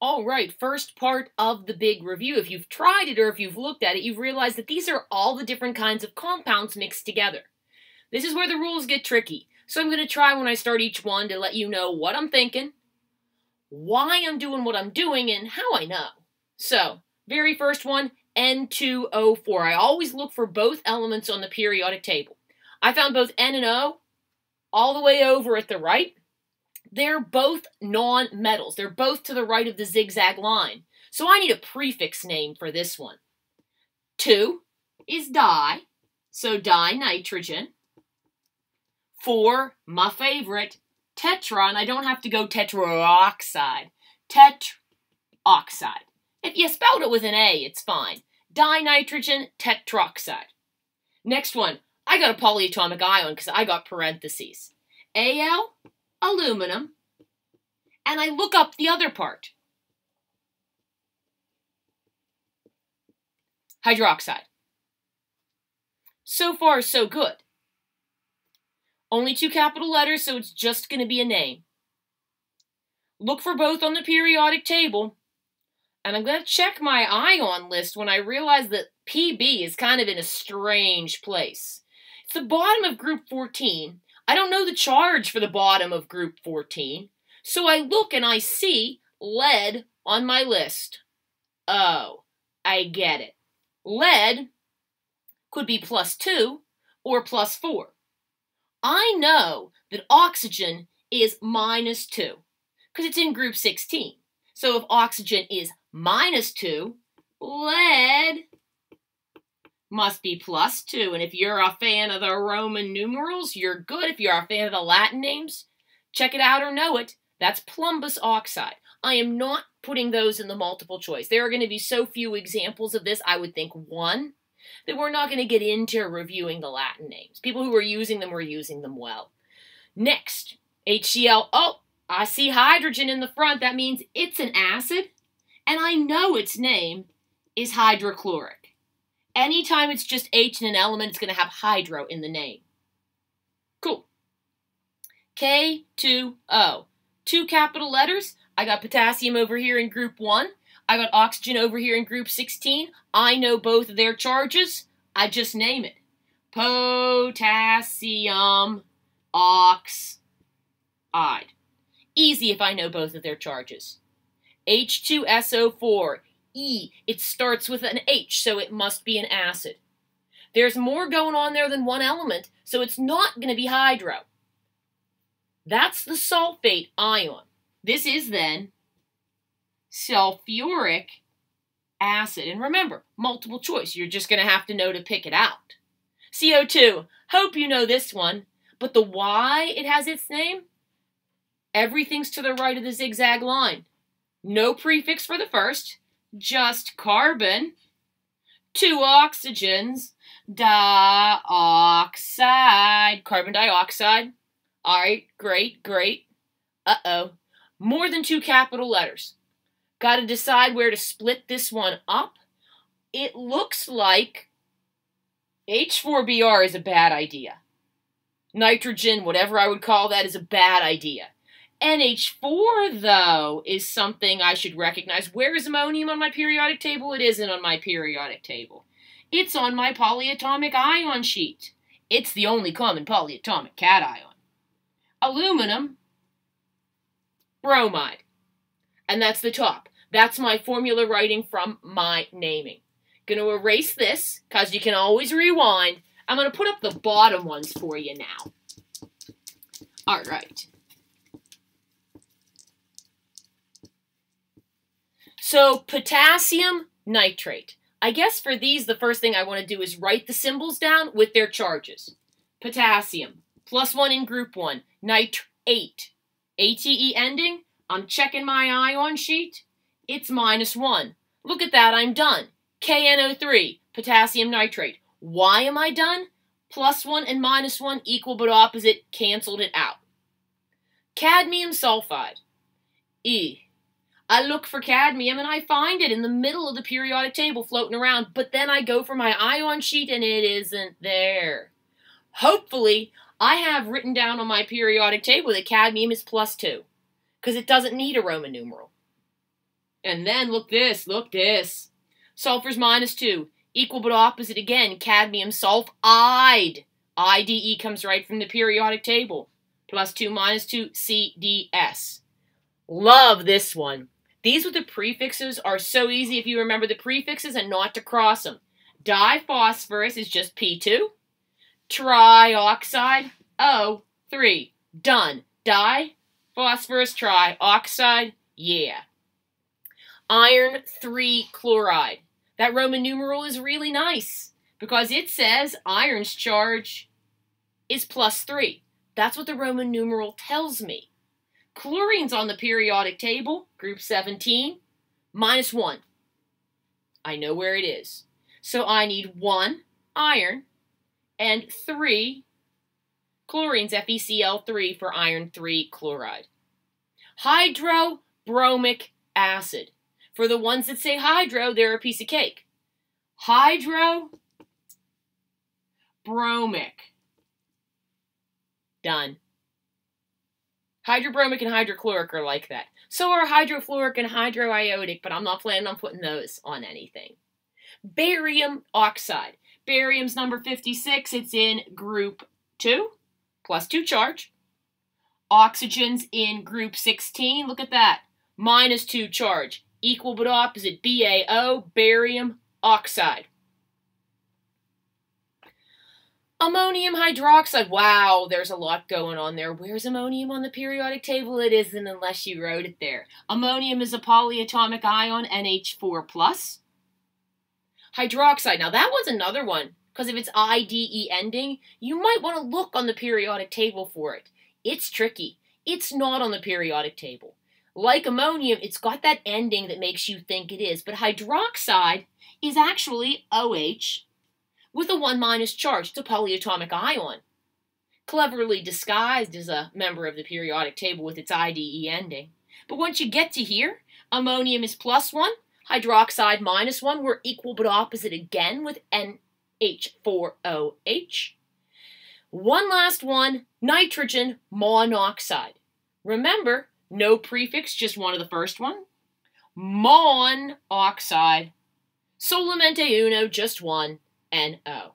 All right, first part of the big review. If you've tried it or if you've looked at it, you've realized that these are all the different kinds of compounds mixed together. This is where the rules get tricky. So I'm going to try when I start each one to let you know what I'm thinking, why I'm doing what I'm doing, and how I know. So, very first one, N2O4. I always look for both elements on the periodic table. I found both N and O all the way over at the right. They're both non-metals. They're both to the right of the zigzag line. So I need a prefix name for this one. 2 is di, so dinitrogen. 4, my favorite, tetra, and I don't have to go tetroxide. Tetroxide. If you spelled it with an A, it's fine. Dinitrogen tetroxide. Next one, I got a polyatomic ion because I got parentheses. Al, aluminum, and I look up the other part. Hydroxide. So far, so good. Only 2 capital letters, so it's just going to be a name. Look for both on the periodic table, and I'm going to check my ion list when I realize that PB is kind of in a strange place. It's the bottom of group 14. I don't know the charge for the bottom of group 14, so I look and I see lead on my list. Oh, I get it. Lead could be +2 or +4. I know that oxygen is -2 because it's in group 16. So if oxygen is -2, lead must be +2. And if you're a fan of the Roman numerals, you're good. If you're a fan of the Latin names, check it out or know it. That's plumbous oxide. I am not putting those in the multiple choice. There are going to be so few examples of this, I would think one, that we're not going to get into reviewing the Latin names. People who were using them well. Next, HCl. Oh, I see hydrogen in the front. That means it's an acid, and I know its name is hydrochloric. Anytime it's just H in an element, it's going to have hydro in the name. Cool. K2O. 2 capital letters. I got potassium over here in group 1. I got oxygen over here in group 16. I know both of their charges. I just name it. Potassium oxide. Easy if I know both of their charges. H2SO4. E. It starts with an H, so it must be an acid. There's more going on there than one element, so it's not going to be hydro. That's the sulfate ion. This is then sulfuric acid. And remember, multiple choice. You're just going to have to know to pick it out. CO2. Hope you know this one. But the why it has its name? Everything's to the right of the zigzag line. No prefix for the first. Just carbon. 2 oxygens. Dioxide. Carbon dioxide. All right, great. Uh-oh. More than 2 capital letters. Got to decide where to split this one up. It looks like H4Br is a bad idea. Nitrogen, whatever I would call that, is a bad idea. NH4, though, is something I should recognize. Where is ammonium on my periodic table? It isn't on my periodic table. It's on my polyatomic ion sheet. It's the only common polyatomic cation. Aluminum, bromide. And that's the top. That's my formula writing from my naming. Going to erase this, because you can always rewind. I'm going to put up the bottom ones for you now. All right. So, potassium nitrate. I guess for these, the first thing I want to do is write the symbols down with their charges. Potassium, +1 in group 1. Nitrate, ATE ending. I'm checking my ion sheet. It's -1. Look at that, I'm done. KNO3, potassium nitrate. Why am I done? +1 and -1 equal but opposite, canceled it out. Cadmium sulfide. E. I look for cadmium and I find it in the middle of the periodic table floating around, but then I go for my ion sheet and it isn't there. Hopefully, I have written down on my periodic table that cadmium is +2, because it doesn't need a Roman numeral. And then look this, look this. Sulfur's -2. Equal but opposite again. Cadmium sulfide. IDE comes right from the periodic table. +2 -2 CDS. Love this one. These with the prefixes are so easy if you remember the prefixes and not to cross them. Diphosphorus is just P2. Trioxide, O3. Done. Diphosphorus trioxide, yeah. Iron 3 chloride. That Roman numeral is really nice because it says iron's charge is +3. That's what the Roman numeral tells me. Chlorine's on the periodic table, group 17, -1. I know where it is. So I need 1 iron and 3 chlorines, FeCl3 for iron 3 chloride. Hydrobromic acid. For the ones that say hydro, they're a piece of cake. Hydrobromic. Done. Hydrobromic and hydrochloric are like that. So are hydrofluoric and hydroiodic, but I'm not planning on putting those on anything. Barium oxide. Barium's number 56. It's in group 2, +2 charge. Oxygen's in group 16. Look at that. -2 charge. Equal but opposite. BaO, barium oxide. Ammonium hydroxide. Wow, there's a lot going on there. Where's ammonium on the periodic table? It isn't unless you wrote it there. Ammonium is a polyatomic ion, NH4+. Hydroxide. Now that one's another one, because if it's IDE ending, you might want to look on the periodic table for it. It's tricky. It's not on the periodic table. Like ammonium, it's got that ending that makes you think it is, but hydroxide is actually OH with a 1- charge. It's a polyatomic ion. Cleverly disguised as a member of the periodic table with its IDE ending. But once you get to here, ammonium is +1, hydroxide -1. We're equal but opposite again with NH4OH. One last one, nitrogen monoxide. Remember, no prefix, just one of the first one. Monoxide. Solamente uno, just one, NO.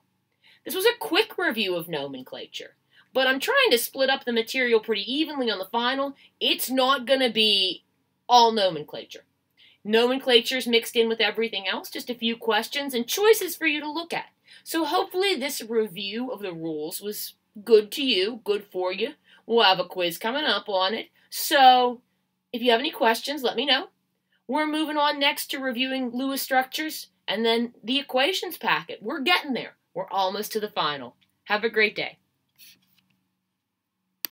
This was a quick review of nomenclature, but I'm trying to split up the material pretty evenly on the final. It's not going to be all nomenclature. Nomenclature's mixed in with everything else, just a few questions and choices for you to look at. So hopefully this review of the rules was good to you, good for you. We'll have a quiz coming up on it. So if you have any questions, let me know. We're moving on next to reviewing Lewis structures and then the equations packet. We're getting there. We're almost to the final. Have a great day.